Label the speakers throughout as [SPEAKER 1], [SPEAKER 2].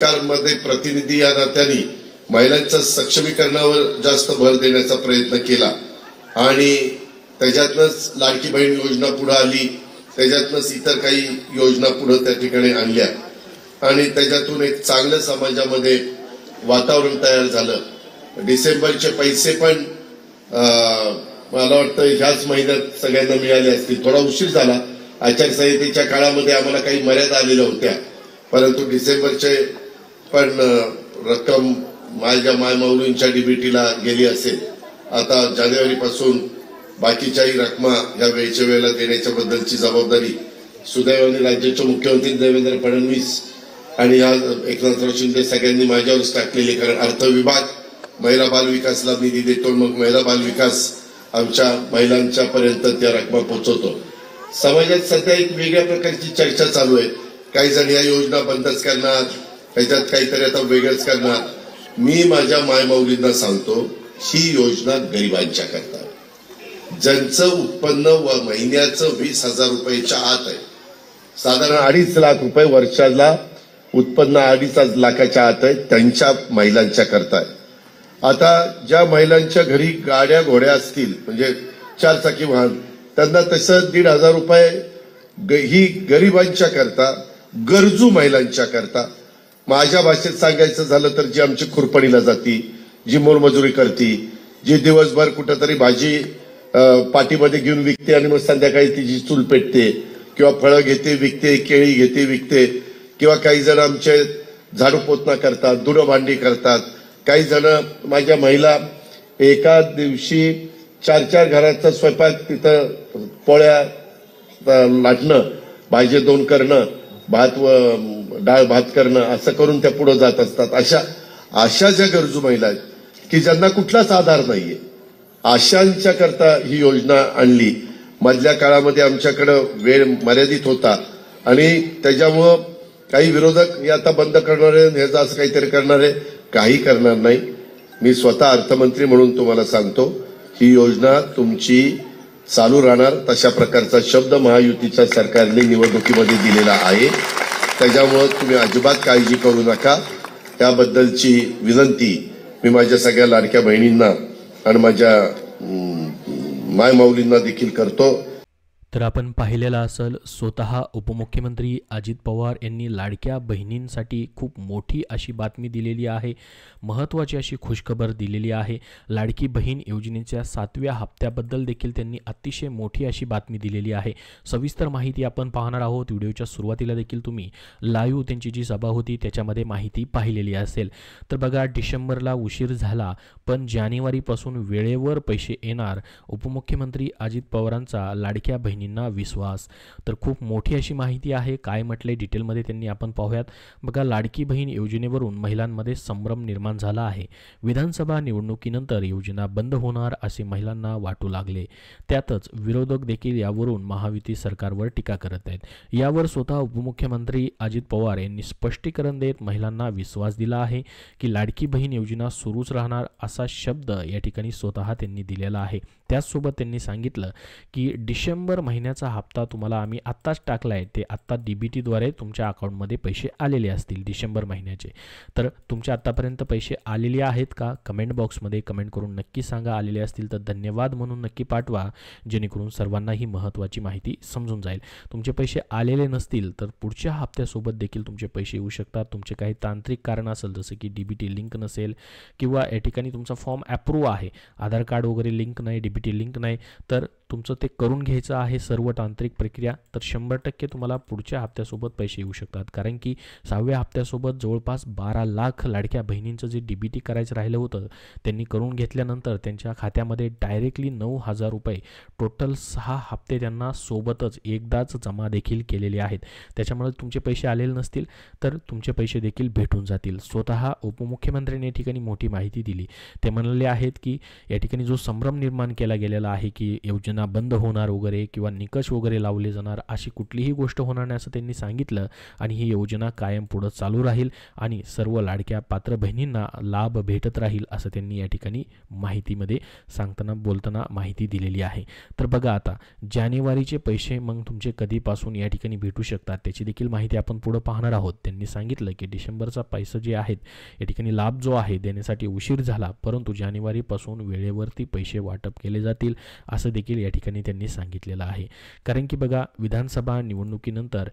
[SPEAKER 1] सरकारमध्ये प्रतिनिधी या नात्याने महिलांच्या सक्षमीकरणावर जास्त भर देण्याचा प्रयत्न केला आणि त्याच्यातनंच लाडकी बहीण योजना पुढे आली, त्याच्यातनंच इतर काही योजना पुढे त्या ठिकाणी आणल्या आणि त्याच्यातून एक चांगलं समाजामध्ये वातावरण तयार झालं. डिसेंबरचे पैसे पण मला वाटतं ह्याच महिन्यात सगळ्यांना मिळाले असतील. थोडा उशीर झाला, आचारसंहितेच्या काळामध्ये आम्हाला काही मर्यादा आलेल्या होत्या, परंतु डिसेंबरचे पण रक्कम माझ्या मायमाऊलींच्या डीबीटीला गेली असेल. आता जानेवारीपासून बाकीच्याही रकमा या वेळच्या वेळेला देण्याच्या बद्दलची जबाबदारी सुदैवाने राज्याचे मुख्यमंत्री देवेंद्र फडणवीस आणि या एकनाथराव शिंदे सगळ्यांनी माझ्यावरच टाकलेली. कारण अर्थ विभाग महिला बाल विकासला निधी देतो, मग महिला बाल विकास आमच्या महिलांच्या पर्यंत त्या रकमा पोहोचवतो. समाजात सध्या एक वेगळ्या प्रकारची चर्चा चालू आहे. काही जण या योजना बंदच करणार, त्याच्यात काहीतरी आता वेगळंच करणार. मी माझ्या मायमाऊलींना सांगतो, ही योजना गरिबांच्या करता, ज्यांचं उत्पन्न महिन्याचं 20,000 रुपयाच्या आत आहे, साधारण 2.5 लाख रुपये वर्षाला उत्पन्न 2.5 लाखाच्या आत आहे, त्यांच्या महिलांच्या करताय. आता ज्या महिलांच्या घरी गाड्या घोड्या असतील, म्हणजे 4 चाकी वाहन, त्यांना तसं 1,500 रुपये ही गरिबांच्या करता, गरजू महिलांच्या करता. माझ्या भाषेत सांगायचं झालं तर जी आमची खुरपणीला जाती, जी मोलमजुरी करती, जी दिवसभर कुठंतरी भाजी पाठीमध्ये घेऊन विकते आणि मग संध्याकाळी तिची चूल पेटते, किंवा फळं घेते विकते, केळी घेते विकते, किंवा काही जण आमचे झाडू पोतना करतात, धुणं भांडी करतात. काही जण माझ्या महिला एका दिवशी 4-4 घराचा स्वयंपाक, तिथं पोळ्या लाटणं, भाजी 2 करणं, भात व डाळ भात करणं, असं करून त्या पुढे जात असतात. अशा ज्या गरजू महिला आहेत की ज्यांना कुठलाच आधार नाहीये, अशांच्या करता ही योजना आणली. मधल्या काळामध्ये आमच्याकडे वेळ मर्यादित होता आणि त्याच्यामुळं काही विरोधक हे आता बंद करणारे, ह्याचं असं काहीतरी करणारे, काही करणार नाही. मी स्वतः अर्थमंत्री म्हणून तुम्हाला सांगतो, ही योजना तुमची चालू राहणार. तशा प्रकारचा शब्द महायुतीच्या सरकारने निवडणुकीमध्ये दिलेला आहे. त्याच्यामुळं तुम्ही अजिबात काळजी करू नका. त्याबद्दलची विनंती मी माझ्या सगळ्या लाडक्या बहिणींना आणि माझ्या मायमाऊलींना देखील करतो.
[SPEAKER 2] तर आपण पाहिलेलं असेल, स्वतः उपमुख्यमंत्री अजित पवार यांनी लाडक्या बहिणींसाठी खूप मोठी अशी बातमी दिलेली आहे, महत्त्वाची अशी खुशखबर दिलेली आहे. लाडकी बहीण योजनेच्या 7व्या हप्त्याबद्दल देखील त्यांनी अतिशय मोठी अशी बातमी दिलेली आहे. सविस्तर माहिती आपण पाहणार आहोत. व्हिडिओच्या सुरुवातीला देखील तुम्ही लाईव्ह त्यांची जी सभा होती त्याच्यामध्ये माहिती पाहिलेली असेल. तर बघा, डिसेंबरला उशीर झाला पण जानेवारीपासून वेळेवर पैसे येणार, उपमुख्यमंत्री अजित पवारांचा लाडक्या बहिणींना विश्वास. तर खूप मोठी अशी माहिती आहे. काय म्हटलंय डिटेलमध्ये त्यांनी आपण पाहूयात. बघा, लाडकी बहीण योजनेवरून महिलांमध्ये संभ्रम निर्माण झाला आहे. विधानसभा निवडणुकीनंतर योजना बंद होणार असे महिलांना वाटू लागले. त्यातच विरोधक देखील यावरून महायुती सरकारवर टीका करत आहेत. यावर स्वतः उपमुख्यमंत्री अजित पवार यांनी स्पष्टीकरण देत महिलांना विश्वास दिला आहे की लाडकी बहीण योजना सुरूच राहणार, असा शब्द या ठिकाणी स्वतः त्यांनी दिलेला आहे. त्याचसोबत त्यांनी सांगितलं की डिसेंबर महिन्याचा हप्ता तुम्हाला आम्ही आत्ताच टाकलाय, ते आत्ता डीबीटीद्वारे तुमच्या अकाउंटमध्ये पैसे आलेले असतील डिसेंबर महिन्याचे. तर तुमच्या आत्तापर्यंत पैसे आलेले आहेत का? कमेंट बॉक्समध्ये कमेंट करून नक्की सांगा. आलेले असतील तर धन्यवाद म्हणून नक्की पाठवा, जेणेकरून सर्वांना ही महत्त्वाची माहिती समजून जाईल. तुमचे पैसे आलेले नसतील तर पुढच्या हप्त्यासोबत देखील तुमचे पैसे येऊ शकतात. तुमचे काही तांत्रिक कारण असेल, जसं की डीबीटी लिंक नसेल किंवा या ठिकाणी तुमचा फॉर्म अप्रूव्ह आहे, आधार कार्ड वगैरे लिंक नाही, डीबीटी लिंक नाही, तर तुमचं ते करून घ्यायचं आहे सर्व तांत्रिक प्रक्रिया, तर 100% तुम्हाला पुढच्या हप्त्यासोबत पैसे येऊ शकतात. कारण की 6व्या हप्त्यासोबत जवळपास 12 लाख लाडक्या बहिणींचं जे डीबीटी करायचं राहिलं होतं त्यांनी करून घेतल्यानंतर त्यांच्या खात्यामध्ये डायरेक्टली 9,000 रुपये टोटल 6 हप्ते त्यांना सोबतच एकदाच जमा देखील केलेले आहेत. त्याच्यामुळे तुमचे पैसे आलेले नसतील तर तुमचे पैसे देखील भेटून जातील. स्वतः उपमुख्यमंत्र्यांनी या ठिकाणी मोठी माहिती दिली. ते म्हणाले आहेत की या ठिकाणी जो संभ्रम निर्माण केला गेलेला आहे की योजना योजना बंद होणार वगैरे किंवा निकष वगैरे लावले जाणार अशी कुठलीही गोष्ट होणार नाही असं त्यांनी सांगितलं आणि ही योजना कायम पुढे चालू राहील आणि सर्व लाडक्या पात्र बहिणींना लाभ भेटत राहील असं त्यांनी या ठिकाणी माहितीमध्ये बोलताना माहिती दिलेली आहे. तर बघा आता जानेवारीचे पैसे मग तुमचे कधीपासून या ठिकाणी भेटू शकतात त्याची देखील माहिती आपण पुढे पाहणार आहोत. त्यांनी सांगितलं की डिसेंबरचा पैसे जे आहेत या ठिकाणी लाभ जो आहे देण्यासाठी उशीर झाला, परंतु जानेवारीपासून वेळेवरती पैसे वाटप केले जातील असं देखील या ठिकाणी त्यांनी सांगितलेलं आहे. कारण की बघा विधानसभा निवडणुकीनंतर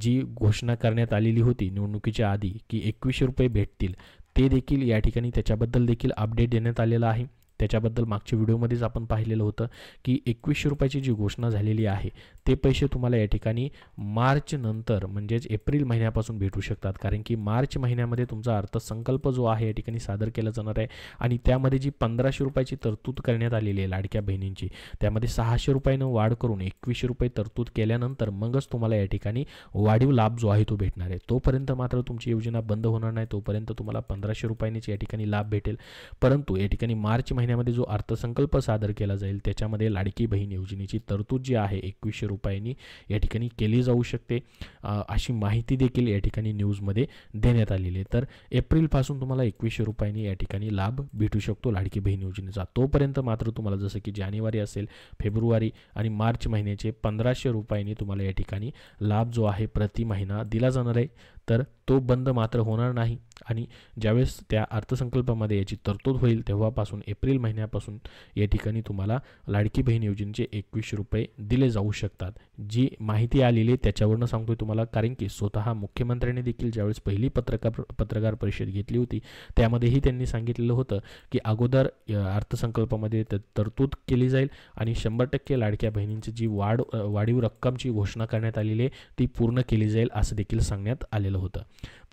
[SPEAKER 2] जी घोषणा करण्यात आलेली होती निवडणुकीच्या आधी की 2100 रुपये भेटतील, ते देखील या ठिकाणी त्याच्याबद्दल देखील अपडेट देण्यात आलेला आहे. त्याच्याबद्दल मागच्या व्हिडिओमध्येच आपण पाहिलेलं होतं की 2100 रुपयाची जी घोषणा झालेली आहे ते पैसे तुम्हाला या ठिकाणी मार्च नंतर म्हणजेच एप्रिल महिन्यापासून भेटू शकतात. कारण की मार्च महिन्यामध्ये तुमचा अर्थसंकल्प जो आहे या ठिकाणी सादर केला जाणार आहे आणि त्यामध्ये जी 1500 रुपयाची तरतूद करण्यात आलेली आहे लाडक्या बहिणींची, त्यामध्ये 600 रुपयानं वाढ करून 2100 रुपये तरतूद केल्यानंतर मगच तुम्हाला या ठिकाणी वाढीव लाभ जो आहे तो भेटणार आहे. तोपर्यंत मात्र तुमची योजना बंद होणार नाही, तोपर्यंत तुम्हाला 1500 रुपयांनीच या ठिकाणी लाभ भेटेल. परंतु या ठिकाणी मार्च महिन्यामध्ये जो अर्थसंकल्प सादर केला जाईल त्याच्यामध्ये लाडकी बहीण योजनेची तरतूद जी आहे 2100 रुपयांनी या ठिकाणी केली जाऊ शकते अशी माहिती देखील या ठिकाणी न्यूजमध्ये देण्यात आलेली आहे. तर एप्रिलपासून तुम्हाला 2100 रुपयांनी या ठिकाणी लाभ भेटू शकतो लाडकी बहीण योजनेचा. तोपर्यंत मात्र तुम्हाला जसं की जानेवारी असेल, फेब्रुवारी आणि मार्च महिन्याचे 1500 रुपयांनी तुम्हाला या ठिकाणी लाभ जो आहे प्रति महिना दिला जाणार आहे. तर तो बंद मात्र होणार नाही आणि ज्यावेळेस त्या अर्थसंकल्पामध्ये याची तरतूद होईल तेव्हापासून एप्रिल महिन्यापासून या ठिकाणी तुम्हाला लाडकी बहीण योजनेचे 2100 रुपये दिले जाऊ शकतात. जी माहिती आलेली आहे त्याच्यावरनं सांगतोय तुम्हाला, कारण की स्वतः मुख्यमंत्र्यांनी देखील ज्यावेळेस पहिली पत्रकार परिषद घेतली होती त्यामध्येही त्यांनी सांगितलेलं होतं की अगोदर अर्थसंकल्पामध्ये तरतूद केली जाईल आणि 100% लाडक्या बहिणींची जी वाढीव रक्कमची घोषणा करण्यात आलेली आहे ती पूर्ण केली जाईल असं देखील सांगण्यात आलेलं होतं.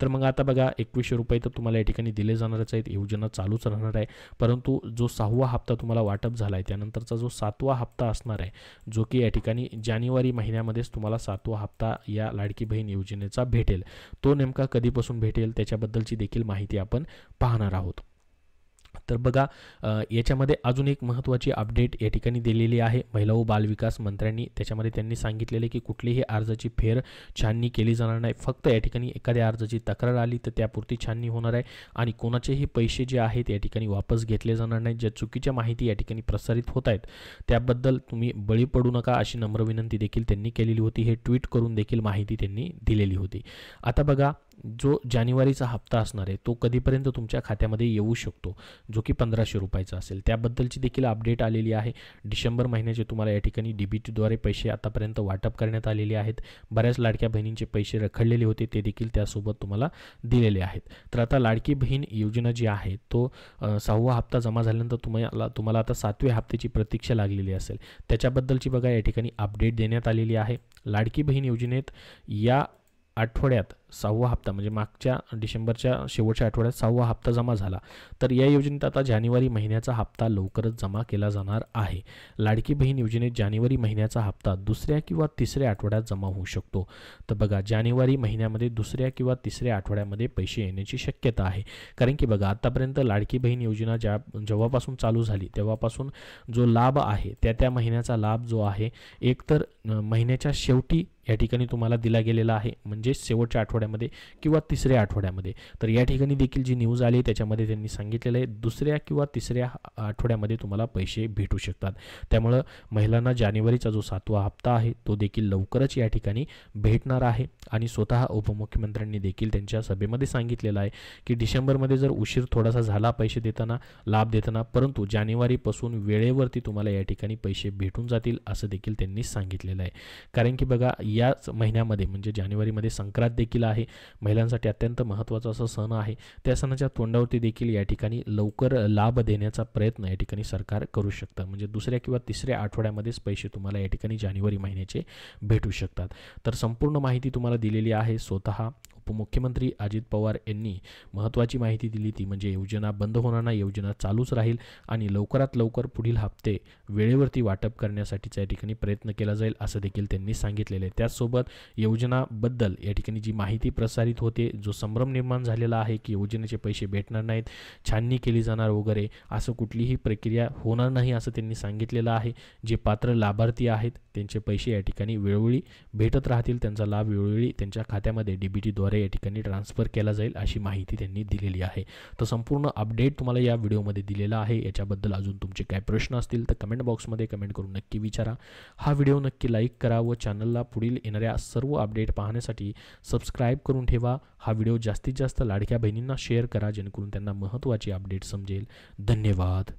[SPEAKER 2] तर मग आता बघा 2100 रुपये तर तुम्हाला या ठिकाणी दिले जाणारच आहेत, योजना चालूच राहणार आहे. परंतु जो 6वा हप्ता तुम्हाला वाटप झाला आहे त्यानंतरचा जो 7वा हप्ता असणार आहे जो की या ठिकाणी जानेवारी महिन्यामध्येच तुम्हाला 7वा हप्ता या लाडकी बहीण योजनेचा भेटेल, तो नेमका कधीपासून भेटेल त्याच्याबद्दलची देखील माहिती आपण पाहणार आहोत. तर बघा याच्यामध्ये अजून एक महत्त्वाची अपडेट या ठिकाणी दिलेली आहे महिला व बालविकास मंत्र्यांनी. त्याच्यामध्ये त्यांनी सांगितलेले की कुठलीही अर्जाची फेर छाननी केली जाणार नाही. फक्त या ठिकाणी एखाद्या अर्जाची तक्रार आली तर त्यापुरती छाननी होणार आहे आणि कोणाचेही पैसे जे आहेत या ठिकाणी वापस घेतले जाणार नाहीत. ज्या चुकीच्या माहिती या ठिकाणी प्रसारित होत आहेत त्याबद्दल तुम्ही बळी पडू नका अशी नम्र विनंती देखील त्यांनी केलेली होती. हे ट्विट करून देखील माहिती त्यांनी दिलेली होती. आता बघा जो जानेवारीचा हप्ता असणार आहे तो कधीपर्यंत तुमच्या खात्यामध्ये येऊ शकतो, जो की 1500 रुपयाचा असेल, त्याबद्दलची देखील अपडेट आलेली आहे. डिसेंबर महिन्याचे तुम्हाला या ठिकाणी DBTद्वारे पैसे आतापर्यंत वाटप करण्यात आलेले आहेत. बऱ्याच लाडक्या बहिणींचे पैसे रखडलेले होते ते देखील त्यासोबत तुम्हाला दिलेले आहेत. तर आता लाडकी बहीण योजना जी आहे तो 6वा हप्ता जमा झाल्यानंतर तुम्हाला आता 7व्या हप्त्याची प्रतीक्षा लागलेली असेल. त्याच्याबद्दलची बघा या ठिकाणी अपडेट देण्यात आलेली आहे. लाडकी बहीण योजनेत या आठवड्यात 6वा हप्ता म्हणजे मागच्या डिसेंबरच्या शेवटच्या आठवड्यात 6वा हप्ता जमा झाला तर या योजनेत आता जानेवारी महिन्याचा हप्ता लवकरच जमा केला जाणार आहे. लाडकी बहीण योजनेत जानेवारी महिन्याचा हप्ता 2ऱ्या किंवा 3ऱ्या आठवड्यात जमा होऊ शकतो. तर बघा जानेवारी महिन्यामध्ये 2ऱ्या किंवा 3ऱ्या आठवड्यामध्ये पैसे येण्याची शक्यता आहे. कारण की बघा आतापर्यंत लाडकी बहीण योजना जेव्हापासून चालू झाली तेव्हापासून जो लाभ आहे त्या महिन्याचा लाभ जो आहे एकतर महिन्याच्या शेवटी या ठिकाणी तुम्हाला दिला गेलेला आहे म्हणजे शेवटच्या आठवड्यामध्ये किंवा 3ऱ्या आठवड्यामध्ये. तर या ठिकाणी देखील जी न्यूज आली त्याच्यामध्ये त्यांनी सांगितलेलं आहे 2ऱ्या किंवा 3ऱ्या आठवड्यामध्ये तुम्हाला पैसे भेटू शकतात. त्यामुळं महिलांना जानेवारीचा जो 7वा हप्ता आहे तो देखील लवकरच या ठिकाणी भेटणार आहे. आणि स्वतः उपमुख्यमंत्र्यांनी देखील त्यांच्या सभेमध्ये सांगितलेलं आहे की डिसेंबरमध्ये जर उशीर थोडासा झाला पैसे देताना लाभ देताना, परंतु जानेवारीपासून वेळेवरती तुम्हाला या ठिकाणी पैसे भेटून जातील असं देखील त्यांनी सांगितलेलं आहे. कारण की बघा याच महिन्यामध्ये म्हणजे जानेवारीमध्ये संक्रांत देखील आहे, महिलांसाठी अत्यंत महत्त्वाचा असा सण आहे. त्या सणाच्या तोंडावरती देखील या ठिकाणी लवकर लाभ देण्याचा प्रयत्न या ठिकाणी सरकार करू शकतं. म्हणजे 2ऱ्या किंवा 3ऱ्या आठवड्यामध्येच पैसे तुम्हाला या ठिकाणी जानेवारी महिन्याचे भेटू शकतात. तर संपूर्ण माहिती तुम्हाला दिलेली आहे स्वतः उपमुख्यमंत्री अजित पवार यांनी महत्त्वाची माहिती दिली ती म्हणजे योजना बंद होणार नाही, योजना चालूच राहील आणि लवकरात लवकर पुढील हप्ते वेळेवरती वाटप करण्यासाठीचा या ठिकाणी प्रयत्न केला जाईल असं देखील त्यांनी सांगितलेलं आहे. त्याचसोबत योजनाबद्दल या ठिकाणी जी माहिती प्रसारित होते, जो संभ्रम निर्माण झालेला आहे की योजनेचे पैसे भेटणार नाहीत, छाननी केली जाणार वगैरे, असं कुठलीही प्रक्रिया होणार नाही असं त्यांनी सांगितलेलं आहे. जे पात्र लाभार्थी आहेत त्यांचे पैसे या ठिकाणी वेळोवेळी भेटत राहतील, त्यांचा लाभ वेळोवेळी त्यांच्या खात्यामध्ये DBTद्वारे या ठिकाणी ट्रान्सफर केला जाईल अशी माहिती त्यांनी दिलेली आहे. तर संपूर्ण अपडेट तुम्हाला या व्हिडिओमध्ये दिलेला आहे. याच्याबद्दल अजून तुमचे काय प्रश्न असतील तर कमेंट बॉक्समध्ये कमेंट करून नक्की विचारा. हा व्हिडिओ नक्की लाईक करा व चॅनलला पुढील येणाऱ्या सर्व अपडेट पाहण्यासाठी सबस्क्राईब करून ठेवा. हा व्हिडिओ जास्तीत जास्त लाडक्या बहिणींना शेअर करा जेणेकरून त्यांना महत्त्वाची अपडेट समजेल. धन्यवाद.